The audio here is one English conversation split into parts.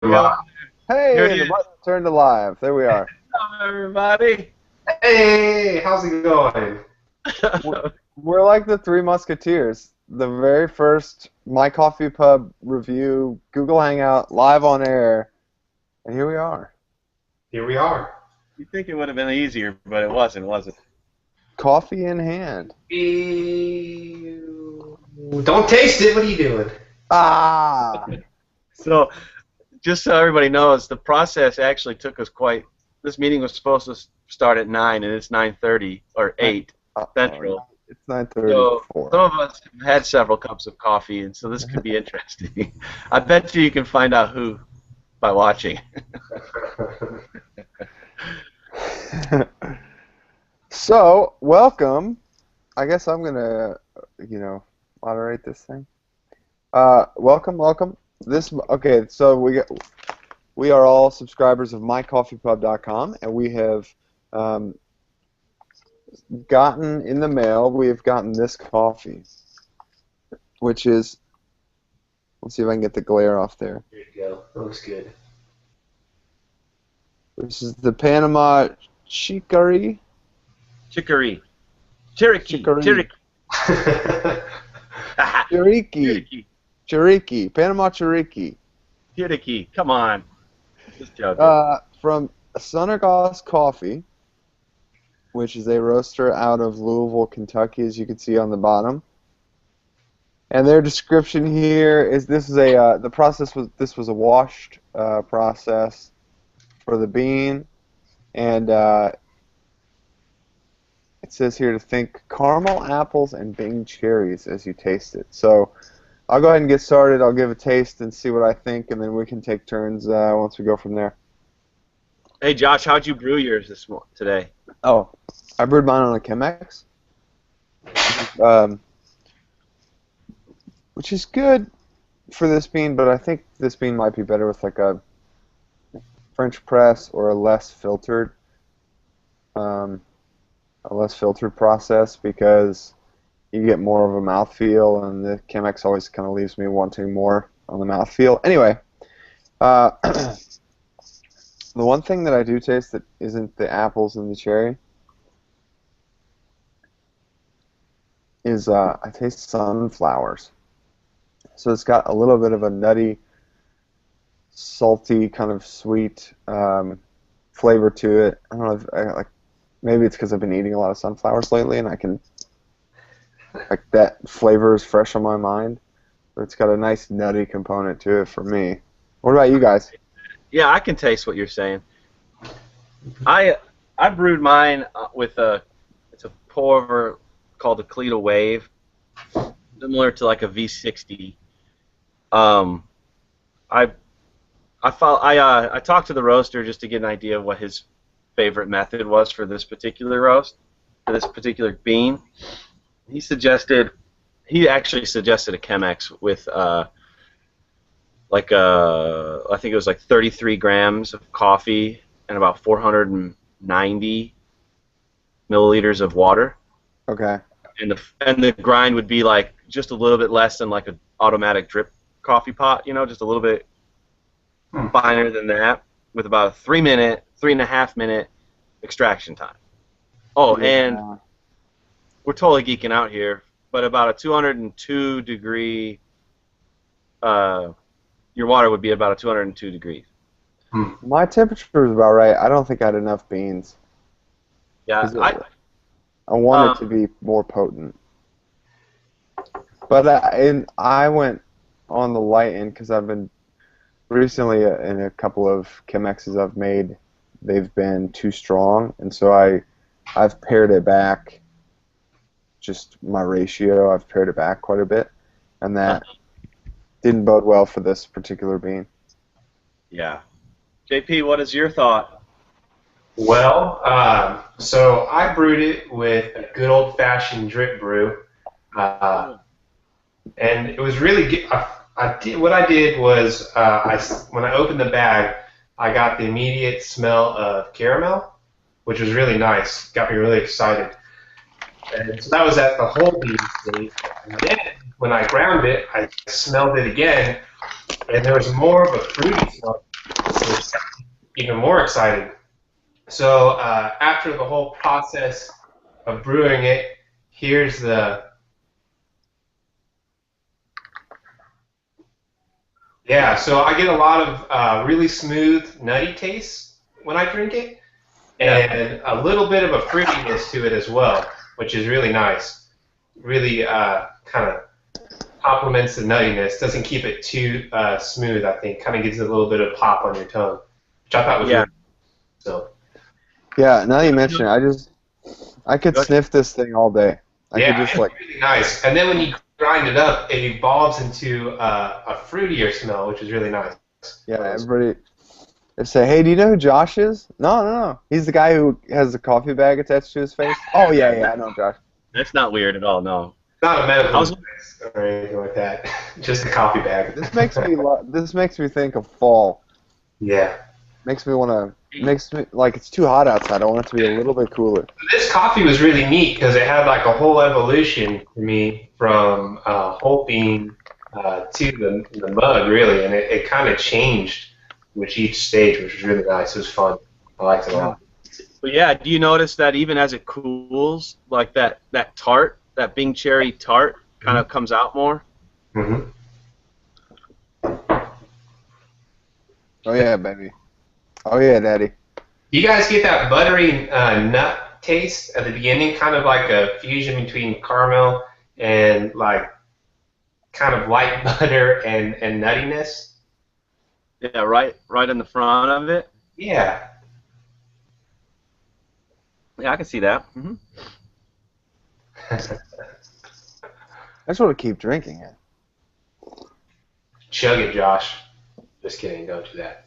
Hello, here it Hey, the is. button turned to live. There we are. Hello, everybody. Hey, how's it going? We're, we're like the Three Musketeers. The very first My Coffee Pub review, Google Hangout, live on air, and here we are. Here we are. You think it would have been easier, but it wasn't, was it? Coffee in hand. Ew. Don't taste it. What are you doing? Ah! So, just so everybody knows, the process actually took us quite. This meeting was supposed to start at 9, and it's 9:30 or 8 Central. It's So 9:34. some of us have had several cups of coffee, and so this could be interesting. I bet you can find out who by watching. So, welcome. I guess I'm gonna, moderate this thing. Welcome. Okay. So we are all subscribers of mycoffeepub.com, and we have gotten in the mail. We have gotten this coffee, which is. Let's see if I can get the glare off there. There you go. That looks good. This is the Panama Chicory. Chicory. Cherokee. Chicory. Cherokee. Chiriqui. Chiriqui. Panama Chiriqui. Cherokee. Come on. Just joking. From Sunergos Coffee, which is a roaster out of Louisville, Kentucky, as you can see on the bottom. And their description here is this is the process was a washed process for the bean, and it says here to think caramel apples and Bing cherries as you taste it. So I'll go ahead and get started. I'll give a taste and see what I think, and then we can take turns once we go from there. Hey, Josh, how'd you brew yours today? Oh, I brewed mine on a Chemex, which is good for this bean, but I think this bean might be better with like a French press or a less filtered process, because you get more of a mouthfeel, and the Chemex always kind of leaves me wanting more on the mouthfeel. Anyway, the one thing that I do taste that isn't the apples and the cherry is I taste sunflowers. So it's got a little bit of a nutty, salty, kind of sweet flavor to it. I don't know if maybe it's because I've been eating a lot of sunflowers lately, and I can that flavor is fresh on my mind. But it's got a nice nutty component to it for me. What about you guys? Yeah, I can taste what you're saying. I brewed mine with it's a pour over called a Cleta Wave, similar to like a V60. I talked to the roaster just to get an idea of what his favorite method was for this particular roast, for this particular bean. He actually suggested a Chemex with I think it was like 33 grams of coffee and about 490 milliliters of water. Okay. And the grind would be like just a little bit less than like an automatic drip coffee pot, just a little bit finer than that, with about a 3.5 minute extraction time. Oh, Yeah. and we're totally geeking out here, but about a 202 degree, your water would be about a 202 degrees. My temperature is about right. I don't think I had enough beans. Yeah, I want it to be more potent. But I went on the light end because I've been recently in a couple of Chemexes I've made. They've been too strong, and so I've pared it back. Just my ratio, I've pared it back quite a bit, and that didn't bode well for this particular bean. Yeah. JP, what is your thought? Well, so I brewed it with a good old-fashioned drip brew, and it was really good. What I did was when I opened the bag, I got the immediate smell of caramel, which was really nice. Got me really excited. And so that was at the whole bean stage. And then when I ground it, I smelled it again, and there was more of a fruity smell even more excited. So after the whole process of brewing it, here's the yeah. So I get a lot of really smooth, nutty taste when I drink it, and a little bit of a fruitiness to it as well, which is really nice. Really kind of complements the nuttiness. Doesn't keep it too smooth. I think kind of gives it a little bit of pop on your tongue, which I thought was really so. Yeah, now you mention it, I could sniff this thing all day. I could just it's really nice. And then when you grind it up, it evolves into a fruitier smell, which is really nice. Yeah, everybody. They say, hey, do you know who Josh is? No, no, no. He's the guy who has the coffee bag attached to his face. Oh, yeah, I know Josh. That's not weird at all, no. Not a medical device or anything like that. Just a coffee bag. This makes me think of fall. Yeah. Makes me like it's too hot outside. I want it to be a little bit cooler. This coffee was really neat because it had like a whole evolution for me from whole bean to the mug, really, and it kind of changed with each stage, which was really nice. It was fun. I liked it a lot. But yeah, do you notice that even as it cools, like that tart, that Bing cherry tart, kind of comes out more? Mm-hmm. Oh yeah, baby. Oh yeah, Daddy. You guys get that buttery nut taste at the beginning, kind of like a fusion between caramel and like kind of light butter and nuttiness. Yeah, right in the front of it. Yeah. Yeah, I can see that. Mm-hmm. I just want to keep drinking it. Chug it, Josh. Just kidding. Don't do that.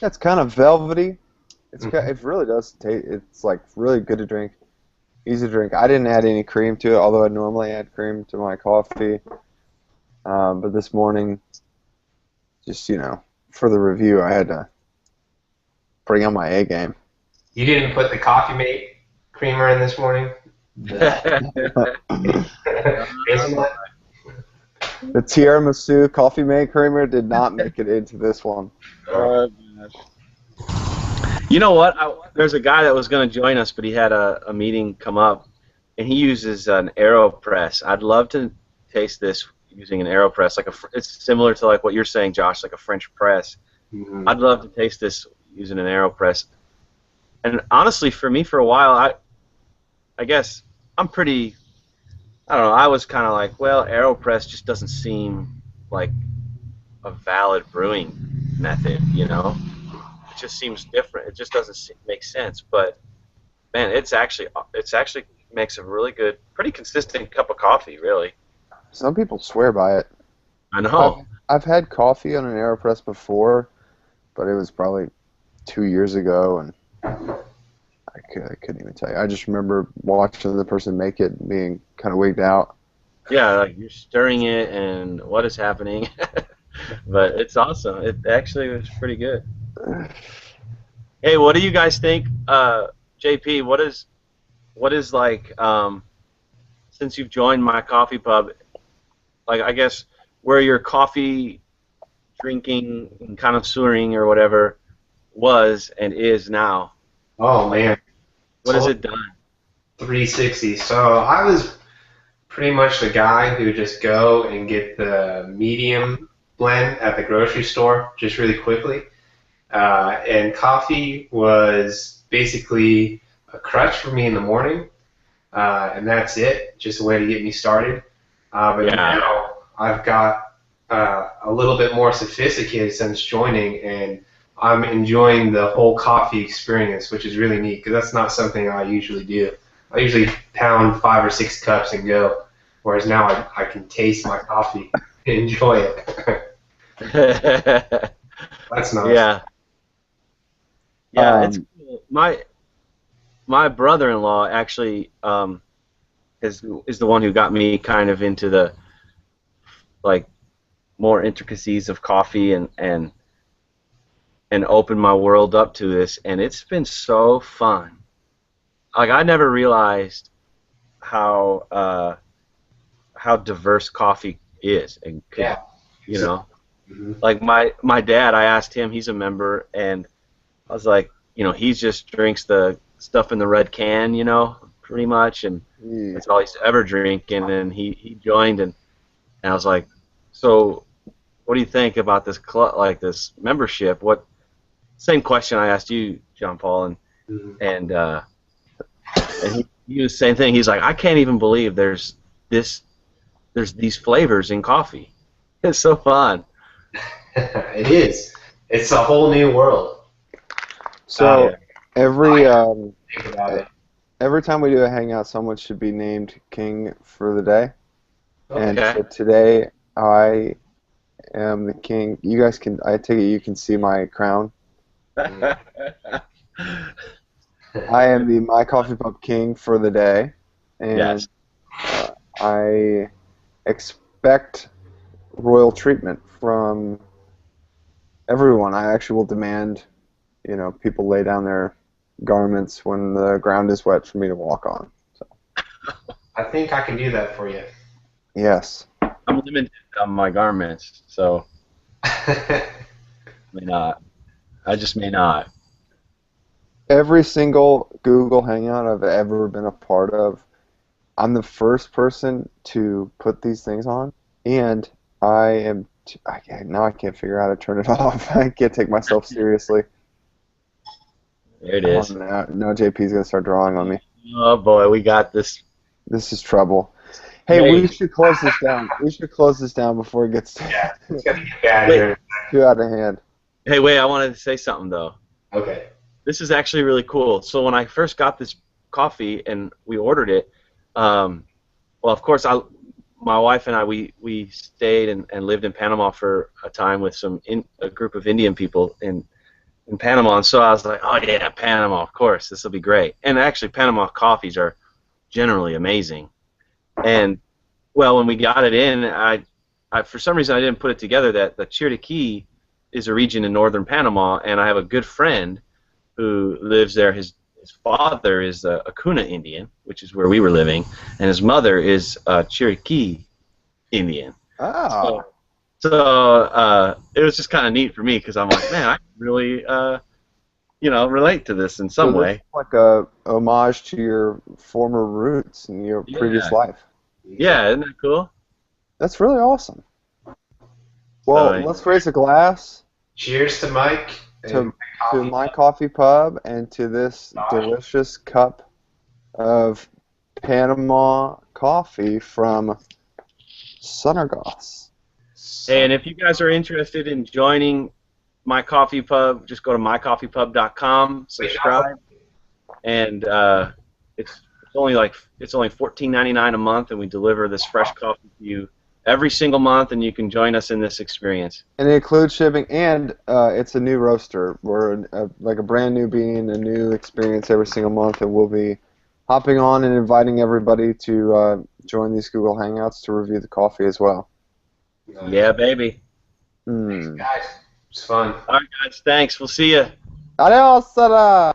It's kind of velvety. It really does taste. It's like really good to drink, easy to drink. I didn't add any cream to it, although I normally add cream to my coffee. But this morning, just for the review, I had to bring out my A game. You didn't put the Coffee Mate creamer in this morning? The tiramisu Coffee Mate creamer did not make it into this one. You know what? There's a guy that was going to join us, but he had a meeting come up, and he uses an AeroPress. I'd love to taste this using an AeroPress. It's similar to like what you're saying, Josh, like a French press. Mm-hmm. I'd love to taste this using an AeroPress. And honestly, for me, for a while, I guess I'm pretty. I don't know. I was kind of like, well, AeroPress just doesn't seem like a valid brewing method, you know. It just seems different. It just doesn't make sense. But man, it's actually makes a really good, pretty consistent cup of coffee, really. Some people swear by it. I know. I've had coffee on an AeroPress before, but it was probably 2 years ago, and I couldn't even tell you. I just remember watching the person make it and being kind of wigged out. Yeah, like you're stirring it, and what is happening? But it's awesome. It actually was pretty good. Hey, what do you guys think, JP? What is like since you've joined my coffee pub, like I guess where your coffee drinking and connoisseuring or whatever was and is now? Oh man, what has it done? 360. So I was pretty much the guy who just go and get the medium blend at the grocery store just really quickly. And coffee was basically a crutch for me in the morning, and that's it, just a way to get me started. But now I've got a little bit more sophisticated since joining, and I'm enjoying the whole coffee experience, which is really neat, because that's not something I usually do. I usually pound 5 or 6 cups and go, whereas now I can taste my coffee and enjoy it. That's nice. Yeah. Yeah, it's cool. My brother-in-law actually is the one who got me kind of into the like more intricacies of coffee and opened my world up to this, and it's been so fun. Like I never realized how diverse coffee is and could, you know. Like my dad, I asked him, he's a member, and I was like, he just drinks the stuff in the red can, pretty much, and Yeah. that's all he's ever drinking. And he joined, and I was like, so what do you think about this this membership? Same question I asked you, John Paul, and he was the same thing. He's like, I can't even believe there's these flavors in coffee. It's so fun. It is. It's a whole new world. So every Think about it. every time we do a hangout, someone should be named king for the day. And Okay. so today, I am the king. You guys I take it you can see my crown. I am the My Coffee Pub king for the day. And Yes. I expect royal treatment from everyone. I actually will demand, people lay down their garments when the ground is wet for me to walk on. So. I think I can do that for you. Yes. I'm limited on my garments, so may not. I just may not. Every single Google Hangout I've ever been a part of, I'm the first person to put these things on, and now I can't figure out how to turn it off. I can't take myself seriously. There it is. Oh, no, JP's gonna start drawing on me. Oh boy, we got this. This is trouble. Hey, we should close this down. We should close this down before it gets It's got to get bad here. too out of hand. Hey, wait, I wanted to say something though. Okay. This is actually really cool. So when I first got this coffee and we ordered it, well, of course, my wife and I, we stayed and lived in Panama for a time with a group of Indian people in Panama, and so I was like, oh yeah, Panama, of course, this will be great. And actually, Panama coffees are generally amazing. And well, when we got it in, I for some reason I didn't put it together that the Chiriquí is a region in northern Panama, and I have a good friend who lives there. His father is a Kuna Indian, which is where we were living, and his mother is a Cherokee Indian. Oh. So it was just kind of neat for me because I'm like, man, I can really, relate to this in some way. It's like a homage to your former roots and your previous life. Yeah, isn't that cool? That's really awesome. Well, let's raise a glass. Cheers to Mike. To My Coffee Pub and to this delicious cup of Panama coffee from Sunergos. Hey, and if you guys are interested in joining My Coffee Pub, just go to mycoffeepub.com, subscribe, and it's only $14.99 a month, and we deliver this fresh coffee to you every single month, and you can join us in this experience. And it includes shipping, and it's a new roaster. We're like a brand new bean, a new experience every single month, and we'll be hopping on and inviting everybody to join these Google Hangouts to review the coffee as well. Yeah, baby. Thanks, guys. It's fun. All right, guys. Thanks. We'll see you. Adios, Sarah.